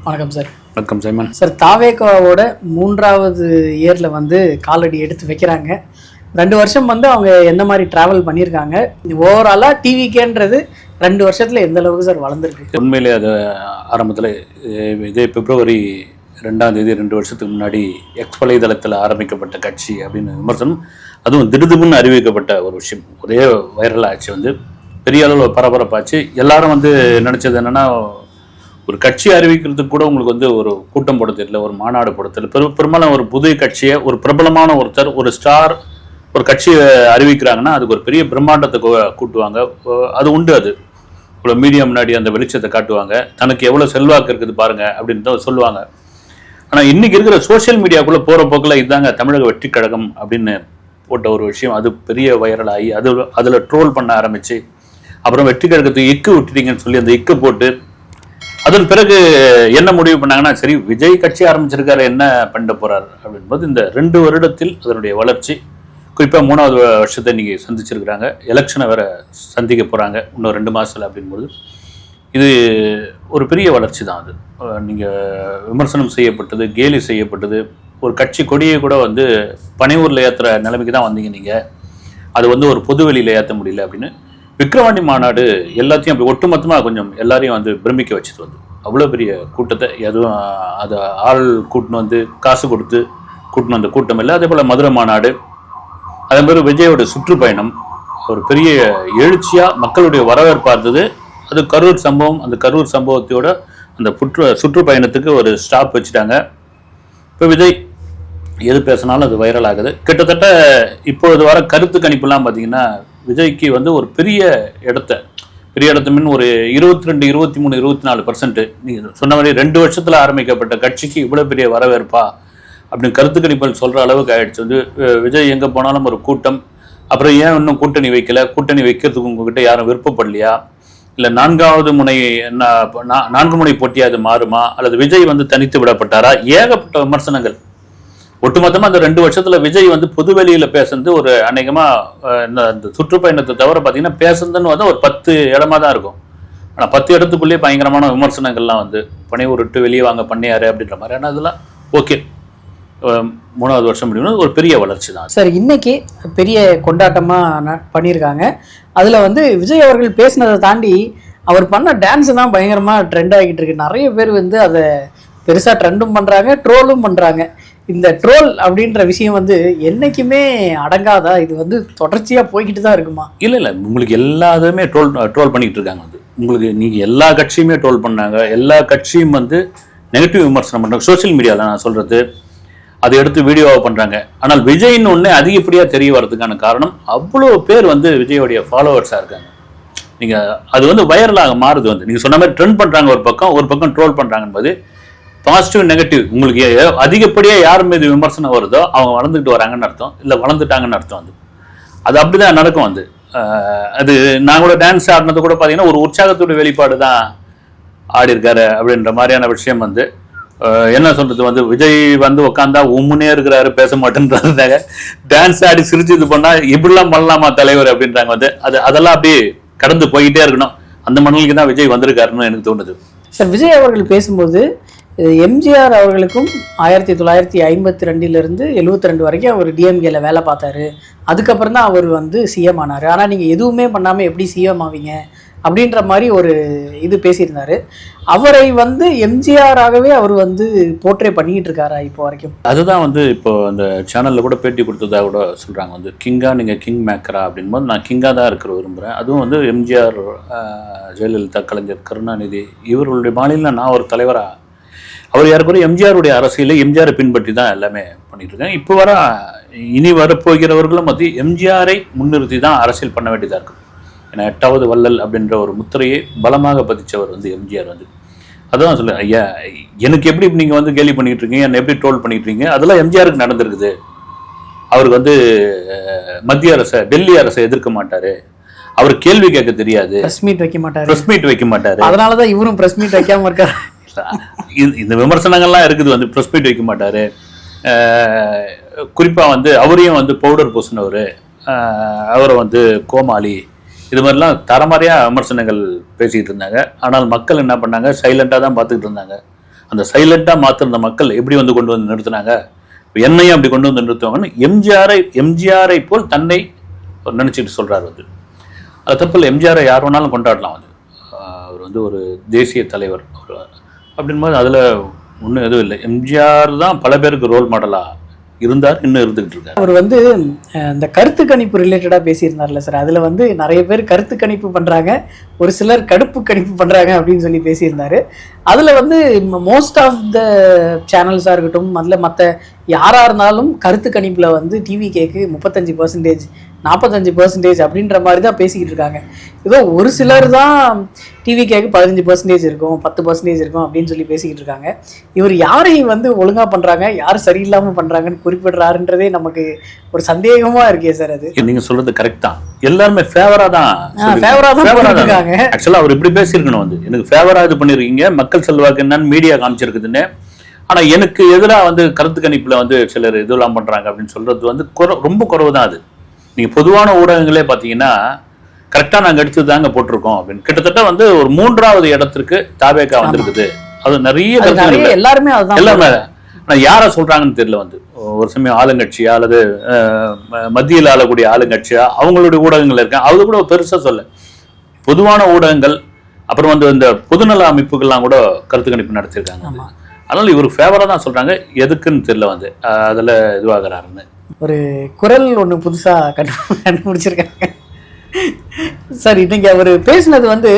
வணக்கம் சார். வணக்கம் Simon sir. தாவேகாவோட 3வது இயரில் வந்து காலடி எடுத்து வைக்கிறாங்க. 2 வருஷம் வந்து அவங்க எந்த மாதிரி ட்ராவல் பண்ணியிருக்காங்க, ஓவராலாக டிவிக்கேன்றது 2 வருஷத்தில் எந்த அளவுக்கு சார் வளர்ந்துருக்கு? உண்மையிலே அது ஆரம்பத்தில் இதே பிப்ரவரி 2ஆம் தேதி 2 வருஷத்துக்கு முன்னாடி எக்ஸ் வலைதளத்தில் ஆரம்பிக்கப்பட்ட கட்சி அப்படின்னு விமர்சனம், அதுவும் திடுதுப்புன்னு அறிவிக்கப்பட்ட ஒரு விஷயம் ஒரே வைரல் ஆச்சு, வந்து பெரிய அளவில் பரபரப்பாச்சு. எல்லாரும் வந்து நினச்சது என்னென்னா, ஒரு கட்சி அறிவிக்கிறதுக்கு கூட உங்களுக்கு வந்து ஒரு கூட்டம் போட தெரியல, ஒரு மாநாடு போட தெரியல. பெரும்பாலும் ஒரு புதிய கட்சியை, ஒரு பிரபலமான ஒருத்தர், ஒரு ஸ்டார் ஒரு கட்சியை அறிவிக்கிறாங்கன்னா அதுக்கு ஒரு பெரிய பிரம்மாண்டத்தை கூட்டுவாங்க. அது உண்டு, அது இவ்வளோ மீடியா முன்னாடி அந்த வெளிச்சத்தை காட்டுவாங்க, தனக்கு எவ்வளோ செல்வாக்கு இருக்குது பாருங்க அப்படின்னு சொல்லுவாங்க. ஆனால் இன்னைக்கு இருக்கிற சோசியல் மீடியாக்குள்ளே போகிற போக்கில் இதுதாங்க தமிழக வெற்றி கழகம் அப்படின்னு போட்ட ஒரு விஷயம், அது பெரிய வைரல் ஆகி அதில் ட்ரோல் பண்ண ஆரம்பிச்சு, அப்புறம் வெற்றி கழகத்துக்கு இக்கு விட்டுட்டீங்கன்னு சொல்லி அந்த இக்கு போட்டு, அதன் பிறகு என்ன முடிவு பண்ணாங்கன்னா, சரி விஜய் கட்சி ஆரம்பிச்சிருக்காரு, என்ன பண்ண போறாரு அப்படின்போது இந்த 2 வருடத்தில் அதனுடைய வளர்ச்சி, குறிப்பாக 3வது வருஷத்தை இன்னைக்கு சந்திச்சிருக்கிறாங்க. எலெக்ஷனை வேற சந்திக்க போறாங்க இன்னும் 2 மாதத்தில் அப்படின்போது இது ஒரு பெரிய வளர்ச்சி தான். அது நீங்கள் விமர்சனம் செய்யப்பட்டது, கேலி செய்யப்பட்டது, ஒரு கட்சி கொடியை கூட வந்து பனையூரில் ஏற்றுற நிலைமைக்கு தான் வந்தீங்க நீங்கள், அது வந்து ஒரு பொது வெளியில் ஏற்ற முடியல அப்படின்னு. விக்கிரவாண்டி மாநாடு எல்லாத்தையும் அப்படி ஒட்டுமொத்தமாக கொஞ்சம் எல்லாரையும் வந்து பிரமிக்க வச்சுட்டு வந்து அவ்வளோ பெரிய கூட்டத்தை, எதுவும் அதை ஆள் கூட்டின்னு வந்து காசு கொடுத்து கூட்டின்னு வந்த கூட்டம் இல்லை. அதே போல் மதுரை மாநாடு, அதே மாதிரி விஜயோட சுற்றுப்பயணம் ஒரு பெரிய எழுச்சியாக மக்களுடைய வரவேற்பு இருந்தது. அது கரூர் சம்பவம், அந்த கரூர் சம்பவத்தோட அந்த சுற்றுப்பயணத்துக்கு ஒரு ஸ்டாப் வச்சுட்டாங்க. இப்போ விஜய் எது பேசினாலும் அது வைரல் ஆகுது. கிட்டத்தட்ட இப்பொழுது வர கருத்து கணிப்புலாம் பார்த்தீங்கன்னா, விஜய்க்கு வந்து ஒரு பெரிய இடத்த மீன் ஒரு 22, 23, 24%. நீங்கள் சொன்ன மாதிரி 2 வருஷத்தில் ஆரம்பிக்கப்பட்ட கட்சிக்கு இவ்வளோ பெரிய வரவேற்பா அப்படின்னு கருத்து கணிப்புகள் சொல்கிற அளவுக்கு ஆயிடுச்சு. வந்து விஜய் எங்கே போனாலும் ஒரு கூட்டம். அப்புறம் ஏன் இன்னும் கூட்டணி வைக்கல, கூட்டணி வைக்கிறதுக்கு உங்ககிட்ட யாரும் விருப்பப்படலையா, இல்லை 4வது முனை 4 முனை போட்டியா அது மாறுமா, அல்லது விஜய் வந்து தனித்து விடப்பட்டாரா, ஏகப்பட்ட விமர்சனங்கள். ஒட்டுமொத்தமாக அந்த 2 வருஷத்தில் விஜய் வந்து பொது வெளியில் பேசுறது ஒரு அநேகமாக இந்த சுற்றுப்பயணத்தை தவிர பார்த்தீங்கன்னா பேசுறதுன்னு வந்து ஒரு 10 இடமா தான் இருக்கும். ஆனால் 10 இடத்துக்குள்ளேயே பயங்கரமான விமர்சனங்கள்லாம் வந்து பனையூர் விட்டு வெளியே வாங்க பண்ணியாரு அப்படின்ற மாதிரி. ஆனால் அதெல்லாம் ஓகே, 3வது வருஷம் முடியும், ஒரு பெரிய வளர்ச்சி தான் சார். இன்னைக்கு பெரிய கொண்டாட்டமாக பண்ணியிருக்காங்க. அதில் வந்து விஜய் அவர்கள் பேசினதை தாண்டி அவர் பண்ண டான்ஸு தான் பயங்கரமாக ட்ரெண்ட் ஆகிட்டு இருக்கு. நிறைய பேர் வந்து அதை பெருசாக ட்ரெண்டும் பண்ணுறாங்க, ட்ரோலும் பண்ணுறாங்க. இந்த ட்ரோல் அப்படின்ற விஷயம் வந்து என்றைக்குமே அடங்காதா? இது வந்து தொடர்ச்சியாக போய்கிட்டு தான் இருக்குமா? இல்லை, உங்களுக்கு எல்லாத்துமே ட்ரோல் பண்ணிக்கிட்டு இருக்காங்க. வந்து உங்களுக்கு நீங்கள் எல்லா கட்சியுமே ட்ரோல் பண்ணாங்க, எல்லா கட்சியும் வந்து நெகட்டிவ் விமர்சனம் பண்ணுறாங்க. சோசியல் மீடியாவில் நான் சொல்கிறது, அதை எடுத்து வீடியோவாக பண்ணுறாங்க. ஆனால் விஜய்ன்னு ஒன்று அதிகப்படியாக தெரிய வர்றதுக்கான காரணம், அவ்வளோ பேர் வந்து விஜயோடைய ஃபாலோவர்ஸாக இருக்காங்க. நீங்கள் அது வந்து வைரலாக மாறுது. வந்து நீங்கள் சொன்ன மாதிரி ட்ரெண்ட் பண்ணுறாங்க ஒரு பக்கம் ட்ரோல் பண்ணுறாங்கன்போது பாசிட்டிவ் நெகட்டிவ், உங்களுக்கு அதிகப்படியாக யார் மீது விமர்சனம் வருதோ அவங்க வளர்ந்துக்கிட்டு வராங்கன்னு அர்த்தம், இல்லை வளர்ந்துட்டாங்கன்னு அர்த்தம். அது அப்படி தான் நடக்கும். வந்து அது நான் கூட டான்ஸ் ஆடினது கூட பார்த்தீங்கன்னா ஒரு உற்சாகத்தோட வெளிப்பாடு தான் ஆடி இருக்காரு அப்படின்ற மாதிரியான விஷயம். வந்து என்ன சொல்றது, வந்து விஜய் வந்து உட்காந்தா உம்முனே இருக்கிறாரு, பேச மாட்டேன்றதுக்காக டான்ஸ் ஆடி சிரிச்சு இது பண்ணா இப்படிலாம் பண்ணலாமா தலைவர் அப்படின்றாங்க. வந்து அதெல்லாம் அப்படியே கடந்து போய்கிட்டே இருக்கணும். அந்த மணலுக்கு தான் விஜய் வந்திருக்காருன்னு எனக்கு தோணுது. சார், விஜய் அவர்கள் பேசும்போது எம்ஜிஆர் அவர்களுக்கும் 1952 72 வரைக்கும் அவர் டிஎம்கேல வேலை பார்த்தாரு, அதுக்கப்புறம் தான் அவர் வந்து சிஎம் ஆனார். ஆனால் நீங்கள் எதுவுமே பண்ணாமல் எப்படி சிஎம் ஆவீங்க அப்படின்ற மாதிரி ஒரு இது பேசியிருந்தாரு. அவரை வந்து எம்ஜிஆராகவே அவர் வந்து போர்ட்ரே பண்ணிக்கிட்டு இருக்காரா இப்போ வரைக்கும்? அதுதான் வந்து இப்போ அந்த சேனலில் கூட பேட்டி கொடுத்ததா கூட சொல்கிறாங்க. வந்து கிங்கா, நீங்கள் கிங் மேக்கரா அப்படின்போது நான் கிங்காக தான் இருக்கிற விரும்புகிறேன். அதுவும் வந்து எம்ஜிஆர், ஜெயலலிதா, கலைஞர், கருணாநிதி இவர்களுடைய மாநில நான் ஒரு தலைவராக, அவர் யாருக்குரிய எம்ஜிஆருடைய அரசியலை எம்ஜிஆரை பின்பற்றி தான் எல்லாமே பண்ணிட்டு இருக்காங்க. இப்போ இனி வரப்போகிறவர்களும் வந்து எம்ஜிஆரை முன்னிறுத்தி தான் அரசியல் பண்ண வேண்டியதாக இருக்குது. ஏன்னா 8வது வள்ளல் அப்படின்ற ஒரு முத்திரையை பலமாக பதிச்சவர் வந்து எம்ஜிஆர். வந்து அதான் சொல்ல, ஐயா எனக்கு எப்படி நீங்கள் வந்து கேலி பண்ணிட்டு இருக்கீங்க, என்னை எப்படி ட்ரோல் பண்ணிட்டு இருக்கீங்க, அதெல்லாம் எம்ஜிஆருக்கு நடந்திருக்குது. அவருக்கு வந்து மத்திய அரசை, டெல்லி அரசை எதிர்க்க மாட்டாரு, அவர் கேள்வி கேட்க தெரியாது, பிரஸ் மீட் வைக்க மாட்டாரு. அதனாலதான் இவரும் பிரஸ் மீட் வைக்காம இருக்காரு. இந்த விமர்சனங்கள்லாம் இருக்குது. வந்து பிரஸ் மீட் வைக்க மாட்டாரு. குறிப்பா வந்து அவரையும் வந்து பவுடர் பூசினவர், அவரை வந்து கோமாளி, இது மாதிரிலாம் தரமாரியாக விமர்சனங்கள் பேசிக்கிட்டு இருந்தாங்க. ஆனால் மக்கள் என்ன பண்ணாங்க, சைலண்டாக தான் பார்த்துக்கிட்டு இருந்தாங்க. அந்த சைலண்டாக மாற்றிருந்த மக்கள் எப்படி வந்து கொண்டு வந்து நிறுத்தினாங்க, என்னையும் அப்படி கொண்டு வந்து நிறுத்துவாங்கன்னு எம்ஜிஆரை போல் தன்னை நினச்சிட்டு சொல்கிறார் வந்து. அது தப்பு இல்லை. எம்ஜிஆரை யார் வேணாலும் கொண்டாடலாம். வந்து அவர் வந்து ஒரு தேசிய தலைவர் அப்படின்போது அதில் ஒன்றும் எதுவும் இல்லை. எம்ஜிஆர் தான் பல பேருக்கு ரோல் மாடலாக இருந்தார், இன்னும் இருந்துகிட்டு இருக்கார். அவர் வந்து இந்த கருத்து கணிப்பு ரிலேட்டடாக பேசியிருந்தார்ல சார், அதில் வந்து நிறைய பேர் கருத்து கணிப்பு பண்ணுறாங்க, ஒரு சிலர் கடுப்பு கணிப்பு பண்ணுறாங்க அப்படின்னு சொல்லி பேசியிருந்தாரு. அதில் வந்து மோஸ்ட் ஆஃப் த சேனல்ஸாக இருக்கட்டும், அதில் மற்ற யாராக இருந்தாலும் கருத்து கணிப்பில் வந்து டிவிகேக்கு 35%, 45% அப்படின்ற மாதிரி தான் பேசிக்கிட்டு இருக்காங்க. ஏதோ ஒரு சிலர் தான் டிவிகேக்கு 15% இருக்கும், 10% இருக்கும் அப்படின்னு சொல்லி பேசிக்கிட்டு இருக்காங்க. இவர் யாரையும் வந்து ஒழுங்காக பண்ணுறாங்க, யார் சரியில்லாமல் பண்ணுறாங்கன்னு குறிப்பிடுறாருன்றதே நமக்கு ஒரு சந்தேகமாக இருக்கே சார். அது நீங்கள் சொல்கிறது கரெக்ட் தான். எல்லாருமே ஃபேவராக தான் இருக்காங்க. ஆக்சுவலாக அவர் இப்படி பேசியிருக்கணும் வந்து, எனக்கு ஃபேவராக இது பண்ணியிருக்கீங்க, மக்கள் செல்வாக்கு என்னன்னு மீடியா காமிச்சிருக்குதுன்னு. ஆனால் எனக்கு எதிராக வந்து கருத்து கணிப்பில் வந்து சிலர் இதெல்லாம் பண்ணுறாங்க அப்படின்னு சொல்கிறது வந்து ரொம்ப குறைவு தான். அது நீங்கள் பொதுவான ஊடகங்களே பார்த்தீங்கன்னா கரெக்டாக நாங்கள் எடுத்து தாங்க போட்டிருக்கோம் அப்படின்னு. கிட்டத்தட்ட வந்து ஒரு 3வது இடத்திற்கு தாவேகா வந்திருக்குது. அது நிறைய எல்லாருமே ஆனால் யாரை சொல்கிறாங்கன்னு தெரியல. வந்து ஒரு சமயம் ஆளுங்கட்சியா அல்லது மத்தியில் ஆளக்கூடிய ஆளுங்கட்சியா அவங்களுடைய ஊடகங்கள் இருக்கேன், அது கூட பெருசாக சொல்ல. பொதுவான ஊடகங்கள் அப்புறம் வந்து இந்த பொதுநல அமைப்புகள்லாம் கூட கருத்து கணிப்பு நடத்தியிருக்காங்க. அதனால இவர் ஃபேவராக தான் சொல்கிறாங்க, எதுக்குன்னு தெரியல. வந்து அதில் இதுவாகிறாருன்னு ஒரு குரல் ஒன்று புதுசாக கண்டுபிடிச்சிருக்காங்க சார். இன்னைக்கு அவர் பேசினது வந்து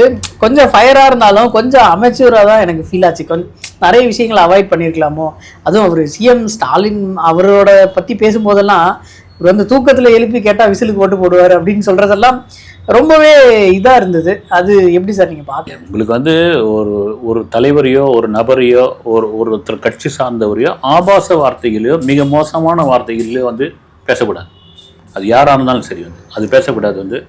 கொஞ்சம் ஃபயராக இருந்தாலும் கொஞ்சம் அமெச்சூராக தான் எனக்கு ஃபீல் ஆச்சு. கொஞ்சம் நிறைய விஷயங்களை அவாய்ட் பண்ணியிருக்கலாமோ. அதுவும் அவர் சிஎம் ஸ்டாலின் அவரோட பற்றி பேசும்போதெல்லாம் இவர் வந்து தூக்கத்தில் எழுப்பி கேட்டால் விசிலுக்கு ஓட்டு போடுவார் அப்படின்னு சொல்கிறதெல்லாம் ரொம்பவே இதாக இருந்தது. அது எப்படி சார் நீங்கள் பார்த்தீங்க? உங்களுக்கு வந்து ஒரு தலைவரையோ ஒரு நபரையோ ஒருத்தர் கட்சி சார்ந்தவரையோ ஆபாச வார்த்தைகளையோ மிக மோசமான வார்த்தைகளையோ வந்து பேசக்கூடாது. அது யாராக இருந்தாலும் சரி வந்து அது பேசக்கூடாது வந்து.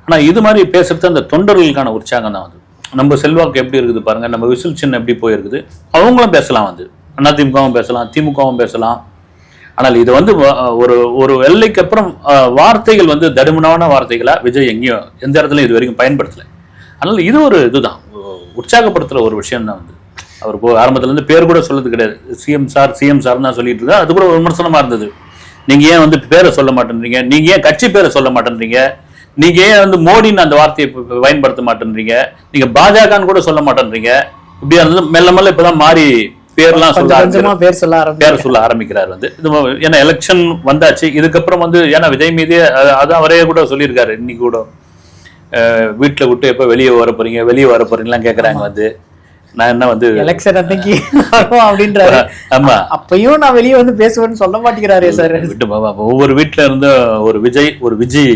ஆனால் இது மாதிரி பேசுறது அந்த தொண்டர்களுக்கான உற்சாகம் தான் வந்து. நம்ம செல்வாக்கு எப்படி இருக்குது பாருங்கள், நம்ம விசில் சின்ன எப்படி போயிருக்குது. அவங்களும் பேசலாம் வந்து, அதிமுகவும் பேசலாம், திமுகவும் பேசலாம். ஆனால் இது வந்து ஒரு எல்லைக்கு அப்புறம் வார்த்தைகள் வந்து தடுமனான வார்த்தைகளா விஜய் எங்கேயும் எந்த இடத்துலையும் இது வரைக்கும் பயன்படுத்தலை. அதனால் இது ஒரு இதுதான் உற்சாகப்படுத்துகிற ஒரு விஷயம் தான் வந்து. அவர் ஆரம்பத்துலேருந்து பேர் கூட சொல்றது கிடையாது, சிஎம் சார் தான் சொல்லிட்டு இருக்காரு. அது கூட ஒரு விமர்சனமாக இருந்தது. நீங்கள் ஏன் வந்து பேரை சொல்ல மாட்டேன்றீங்க, நீங்கள் ஏன் கட்சி பேரை சொல்ல மாட்டேன்றீங்க, நீங்கள் ஏன் வந்து மோடின்னு அந்த வார்த்தையை பயன்படுத்த மாட்டேன்றீங்க, நீங்கள் பாஜகன்னு கூட சொல்ல மாட்டேன்றீங்க. இப்படியா இருந்தது மெல்ல மெல்ல இப்போதான் மாறி பேர்லாம் பேர் சொல்ல ஆரம்பிக்கிறார் வந்து. இது ஏன்னா எலெக்ஷன் வந்தாச்சு, இதுக்கப்புறம் வந்து ஏன்னா விஜய் மீதே அதான் அவரே கூட சொல்லியிருக்காரு. இன்னைக்கு கூட வீட்டில் விட்டு எப்போ வெளியே வர போறீங்கலாம் கேட்குறாங்க வந்து. நான் என்ன வந்து எலெக்ஷன் அன்னைக்கு அப்படின்றாரு. ஆமா, அப்பயும் நான் வெளியே வந்து பேசுவேன்னு சொல்ல மாட்டேங்கிறாரே சார். ஒவ்வொரு வீட்டில் இருந்து ஒரு விஜய்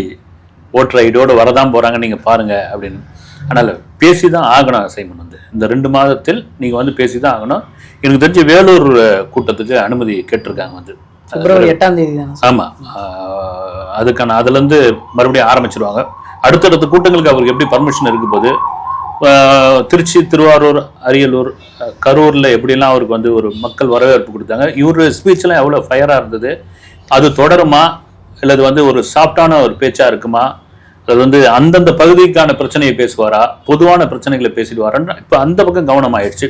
ஓட்டர் ஐடியோடு வரதான் போறாங்க, நீங்க பாருங்க அப்படின்னு. அதனால பேசி தான் ஆகணும் சைமன் வந்து. இந்த 2 மாதத்தில் நீங்க வந்து பேசி தான் ஆகணும். எனக்கு தெரிஞ்சு வேலூர் கூட்டத்துக்கு அனுமதி கேட்டிருக்காங்க வந்து பிப்ரவரி 8ஆம் தேதி தான். ஆமா, அதுக்கான அதுல இருந்து மறுபடியும் ஆரம்பிச்சிருவாங்க. அடுத்தடுத்த கூட்டங்களுக்கு அவருக்கு எப்படி பர்மிஷன் இருக்கு போது திருச்சி, திருவாரூர், அரியலூர், கரூர்ல எப்படிலாம் அவருக்கு வந்து ஒரு மக்கள் வரவேற்பு கொடுத்தாங்க. இவரு ஸ்பீச்லாம் எவ்வளவு ஃபயரா இருந்தது. அது தொடருமா இல்லது வந்து ஒரு சாஃப்டான ஒரு பேச்சா இருக்குமா, அது வந்து அந்தந்த பகுதிக்கான பிரச்சனையை பேசுவாரா, பொதுவான பிரச்சனைகளை பேசிடுவாரான்னு இப்போ அந்த பக்கம் கவனம் ஆயிடுச்சு.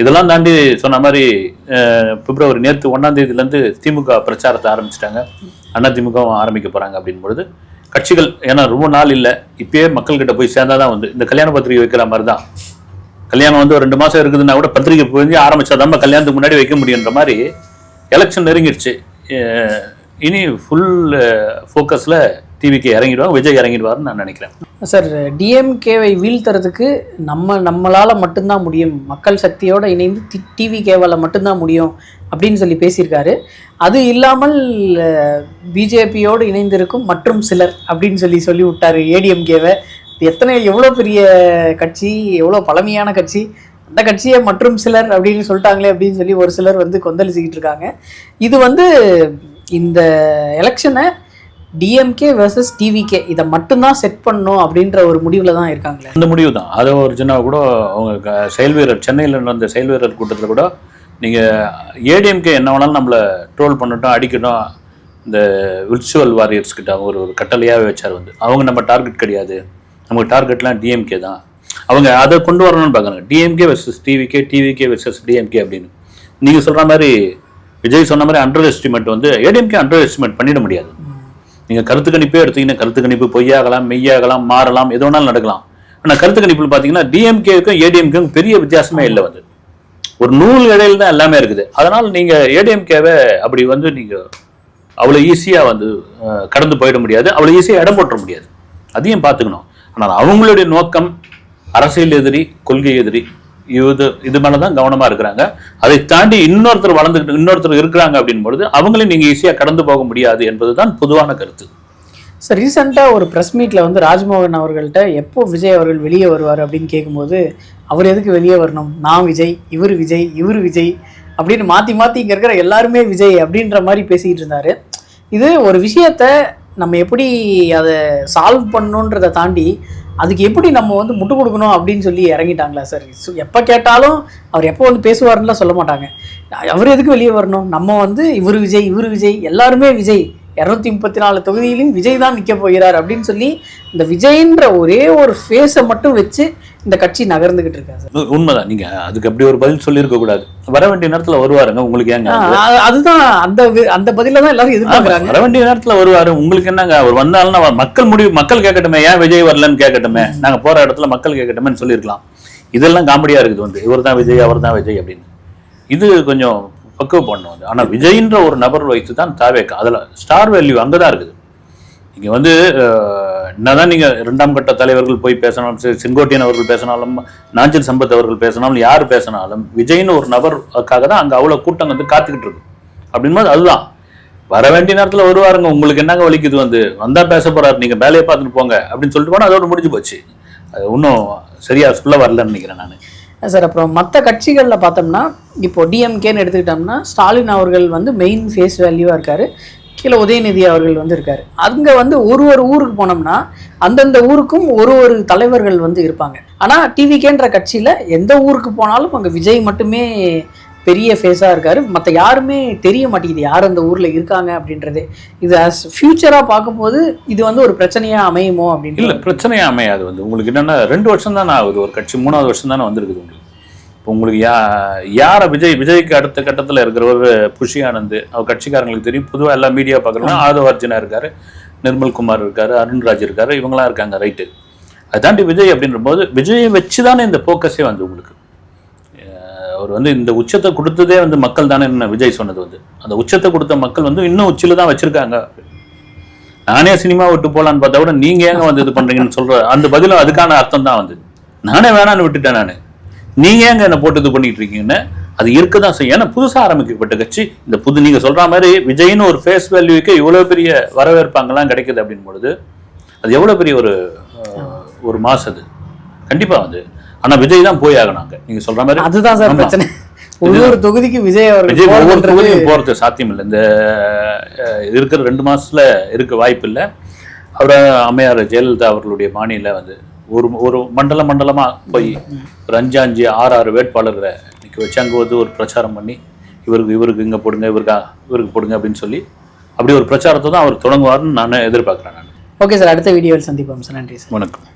இதெல்லாம் தாண்டி சொன்ன மாதிரி பிப்ரவரி நேற்று 1ஆம் தேதியிலேருந்து திமுக பிரச்சாரத்தை ஆரம்பிச்சிட்டாங்க. அதிமுகவும் ஆரம்பிக்க போகிறாங்க அப்படின் பொழுது கட்சிகள், ஏன்னா ரொம்ப நாள் இல்லை, இப்பயே மக்கள்கிட்ட போய் சேர்ந்தாதான் வந்து இந்த கல்யாண பத்திரிகை வைக்கிற மாதிரி தான். கல்யாணம் வந்து ஒரு 2 மாதம் இருக்குதுன்னா கூட பத்திரிகை போய் ஆரம்பிச்சா நம்ம கல்யாணத்துக்கு முன்னாடி வைக்க முடியுன்ற மாதிரி எலெக்ஷன் நெருங்கிடுச்சு. இனி ஃபுல் ஃபோக்கஸில் டிவிக்கு இறங்கிடுவாங்க, விஜய் இறங்கிடுவார்னு நான் நினைக்கிறேன். சார், டிஎம்கேவை வீழ்த்துறதுக்கு நம்மளால் மட்டும்தான் முடியும், மக்கள் சக்தியோடு இணைந்து டிவிகேவால் மட்டும்தான் முடியும் அப்படின்னு சொல்லி பேசியிருக்காரு. அது இல்லாமல் பிஜேபியோடு இணைந்திருக்கும் மற்றும் சிலர் அப்படின்னு சொல்லி விட்டார் ஏடிஎம்கேவை. எவ்வளோ பெரிய கட்சி, எவ்வளோ பழமையான கட்சி, அந்த கட்சியை மற்றும் சிலர் அப்படின்னு சொல்லிட்டாங்களே அப்படின்னு சொல்லி ஒரு சிலர் வந்து கொந்தளிச்சுக்கிட்டு இருக்காங்க. இது வந்து இந்த எலெக்ஷனை டிஎம்கே வர்சஸ் டிவிகே இதை மட்டும்தான் செட் பண்ணணும் அப்படின்ற ஒரு முடிவில் தான் இருக்காங்களே. அந்த முடிவு தான். அதை ஒரு சின்ன கூட அவங்க செயல் வீரர் சென்னையில் நடந்த செயல் வீரர் கூட்டத்தில் கூட நீங்கள் ஏடிஎம்கே என்ன வேணாலும் நம்மளை ட்ரோல் பண்ணட்டும், அடிக்கட்டும், இந்த விர்ச்சுவல் வாரியர்ஸ் கிட்ட அவங்க ஒரு கட்டளையாகவே வச்சார் வந்து. அவங்க நம்ம டார்கெட் கிடையாது, நமக்கு டார்கெட்லாம் டிஎம்கே தான். அவங்க அதை கொண்டு வரணும்னு பார்க்குறாங்க. DMK versus TVK, TVK versus DMK அப்படின்னு. நீங்கள் சொல்கிற மாதிரி விஜய் சொன்ன மாதிரி அண்டர் எஸ்டிமேட் வந்து ஏடிஎம்கே அண்டர் எஸ்டிமேட் பண்ணிட முடியாது. நீங்கள் கருத்து கணிப்பே எடுத்தீங்கன்னா கருத்து கணிப்பு பொய்யாகலாம், மெய்யாகலாம், மாறலாம், எது வேணாலும் நடக்கலாம். ஆனால் கருத்து கணிப்பில் பார்த்தீங்கன்னா டிஎம்கேக்கும் ஏடிஎம்கேக்கும் பெரிய வித்தியாசமே இல்லை. வந்து ஒரு நூல் இடையில தான் எல்லாமே இருக்குது. அதனால் நீங்கள் ஏடிஎம்கேவை அப்படி வந்து நீங்கள் அவ்வளோ ஈஸியாக வந்து கடந்து போயிட முடியாது, அவ்வளோ ஈஸியாக இடம் போட்டுற முடியாது. அதையும் பார்த்துக்கணும். ஆனால் அவங்களுடைய நோக்கம் அரசியல் எதிரி, கொள்கை எதிரி, இது மேலே தான் கவனமாக இருக்கிறாங்க. அதை தாண்டி இன்னொருத்தர் இருக்கிறாங்க அப்படின் பொழுது அவங்களையும் நீங்கள் ஈஸியாக கடந்து போக முடியாது என்பது தான் பொதுவான கருத்து. சார், ரீசெண்டாக ஒரு ப்ரெஸ் மீட்டில் வந்து ராஜ்மோகன் அவர்கள்ட்ட எப்போ விஜய் அவர்கள் வெளியே வருவார் அப்படின்னு கேட்கும்போது, அவர் எதுக்கு வெளியே வரணும், நான் விஜய், இவர் விஜய், இவர் விஜய் அப்படின்னு மாற்றி மாற்றி இங்கே இருக்கிற எல்லாருமே விஜய் அப்படின்ற மாதிரி பேசிக்கிட்டு இருந்தார். இது ஒரு விஷயத்த நம்ம எப்படி அதை சால்வ் பண்ணணுன்றதை தாண்டி அதுக்கு எப்படி நம்ம வந்து முட்டு கொடுக்கணும் அப்படின்னு சொல்லி இறங்கிட்டாங்களா சார்? எப்போ கேட்டாலும் அவர் எப்போ வந்து பேசுவாருன்னுலாம் சொல்ல மாட்டாங்க. அவர் எதுக்கு வெளியே வரணும், நம்ம வந்து இவர் விஜய், இவர் விஜய், எல்லாருமே விஜய், 234 தொகுதியிலும் விஜய் தான் நிற்க போகிறார் அப்படின்னு சொல்லி இந்த விஜய்ன்ற ஒரே ஒரு ஃபேஸை மட்டும் வச்சு இந்த கட்சி நகர்ந்துகிட்டு இருக்காங்க சார். உண்மைதான். நீங்க அதுக்கு அப்படி ஒரு பதில் சொல்லியிருக்க கூடாது. வர வேண்டிய நேரத்துல வருவாருங்க, உங்களுக்கு ஏங்க? அதுதான் அந்த பதில தான் எல்லாரும் எதிர்பார்க்கறாங்க. வர வேண்டிய நேரத்துல வருவாரு, உங்களுக்கு என்னங்க? அவர் வந்தாலும் மக்கள் கேட்கட்டுமே, ஏன் விஜய் வரலன்னு கேட்கட்டுமே, நாங்க போற இடத்துல மக்கள் கேட்கட்டுமேன்னு சொல்லியிருக்கலாம். இதெல்லாம் காமெடியா இருக்குது. வந்து இவர் தான் விஜய், அவர் தான் விஜய் அப்படின்னு. இது கொஞ்சம் பக்குவ பண்ணும். ஆனா விஜய்ன்ற ஒரு நபர் வைத்து தான் தாவேக்கா, அதுல ஸ்டார் வேல்யூ அங்கதான் இருக்குது. நீங்க வந்து என்னதான் நீங்க 2ஆம் கட்ட தலைவர்கள் போய் பேசினாலும், செங்கோட்டையன் அவர்கள் பேசினாலும், நாஞ்சில் சம்பத் அவர்கள் பேசினாலும், யார் பேசினாலும் விஜய்னு ஒரு நபருக்காக தான் அங்க அவ்வளவு கூட்டம் வந்து காத்துக்கிட்டு இருக்கு. அப்படின்போது அதுதான் வர வேண்டிய நேரத்துல வருவாருங்க, உங்களுக்கு என்னங்க வலிக்குது, வந்தா பேச போறாரு, நீங்க வேலையை பார்த்துட்டு போங்க அப்படின்னு சொல்லிட்டு போனா அதோட முடிஞ்சு போச்சு. அது இன்னும் சரியா சொல்ல வரலன்னு நினைக்கிறேன் நான். சார், அப்புறம் மற்ற கட்சிகளில் பார்த்தோம்னா இப்போ டிஎம்கேன்னு எடுத்துக்கிட்டோம்னா ஸ்டாலின் அவர்கள் வந்து மெயின் ஃபேஸ் வேல்யூவாக இருக்கார். கீழே உதயநிதி அவர்கள் வந்து இருக்கார். அங்கே வந்து ஒரு ஊருக்கு போனோம்னா அந்தந்த ஊருக்கும் ஒரு தலைவர்கள் வந்து இருப்பாங்க. ஆனால் டிவிகேன்ற கட்சியில் எந்த ஊருக்கு போனாலும் அங்கே விஜய் மட்டுமே பெரிய ஃபேஸாக இருக்கார். மற்ற யாருமே தெரிய மாட்டேங்குது யார் அந்த ஊரில் இருக்காங்க அப்படின்றது. இது அஸ் ஃபியூச்சராக பார்க்கும்போது இது வந்து ஒரு பிரச்சனையாக அமையுமோ அப்படின்னு? இல்லை, பிரச்சனையாக அமையாது. உங்களுக்கு என்னென்னா 2 வருஷம் தானே ஆகுது, ஒரு கட்சி 3ஆவது வருஷம் தானே வந்திருக்குது உங்களுக்கு. இப்போ உங்களுக்கு யாரை விஜய்க்கு அடுத்த கட்டத்தில் இருக்கிறவர் புஷி ஆனந்த், அவர் கட்சிக்காரங்களுக்கு தெரியும். பொதுவாக எல்லா மீடியா பார்க்குறோம்னா ஆதவ அர்ஜுனா இருக்கார், நிர்மல்குமார் இருக்கார், அருண்ராஜ் இருக்கார், இவங்களாம் இருக்காங்க. ரைட்டு. அதை தாண்டி விஜய் அப்படின்ற போது விஜயை வச்சு தானே இந்த ஃபோக்கஸே வந்து உங்களுக்கு. அவர் வந்து இந்த உச்சத்தை கொடுத்ததே வந்து மக்கள் தானே. என்ன விஜய் சொன்னது அந்த உச்சத்தை கொடுத்த மக்கள் இன்னும் உச்சில தான் வச்சிருக்காங்க. நானே சினிமா விட்டு போலான்னு பார்த்தா கூட நீங்க ஏங்க இது பண்றீங்கன்னு சொல்ற அந்த பதிலும் அதுக்கான அர்த்தம் தான் நானே வேணான்னு விட்டுட்டேன், நானு நீங்க ஏங்க என்ன போட்டு இது பண்ணிட்டு இருக்கீங்கன்னு அது இருக்கதான் செய்யும். ஏன்னா புதுசா ஆரம்பிக்கப்பட்ட கட்சி இந்த நீங்க சொல்ற மாதிரி விஜய்னு ஒரு ஃபேஸ் வேல்யூக்கு இவ்வளவு பெரிய வரவேற்பாங்கலாம் கிடைக்குது அப்படின்னு பொழுது அது எவ்வளவு பெரிய ஒரு மாசு அது கண்டிப்பா ஆனா விஜய் தான் போய் ஆகணாங்க. நீங்க சொல்ற மாதிரி அதுதான் சார் பிரச்சனை. ஒவ்வொரு தொகுதிக்கு விஜய் ஒவ்வொரு தொகுதியும் போறது சாத்தியம் இல்லை. இந்த இருக்கிற 2 மாசத்துல இருக்க வாய்ப்பு இல்லை. அவரை அம்மையார் ஜெயலலிதா அவர்களுடைய மாநில ஒரு மண்டலமா போய் ஒரு 5 6 வேட்பாளர்களை நிற்க வச்சு அங்கே ஒரு பிரச்சாரம் பண்ணி இவருக்கு இங்கே போடுங்க, இவருக்கு போடுங்க அப்படின்னு சொல்லி அப்படி ஒரு பிரச்சாரத்தை தான் அவர் தொடங்குவார்னு நான் எதிர்பார்க்குறேன். நான் ஓகே சார், அடுத்த வீடியோவில் சந்திப்போம் சார். நன்றி சார். வணக்கம்.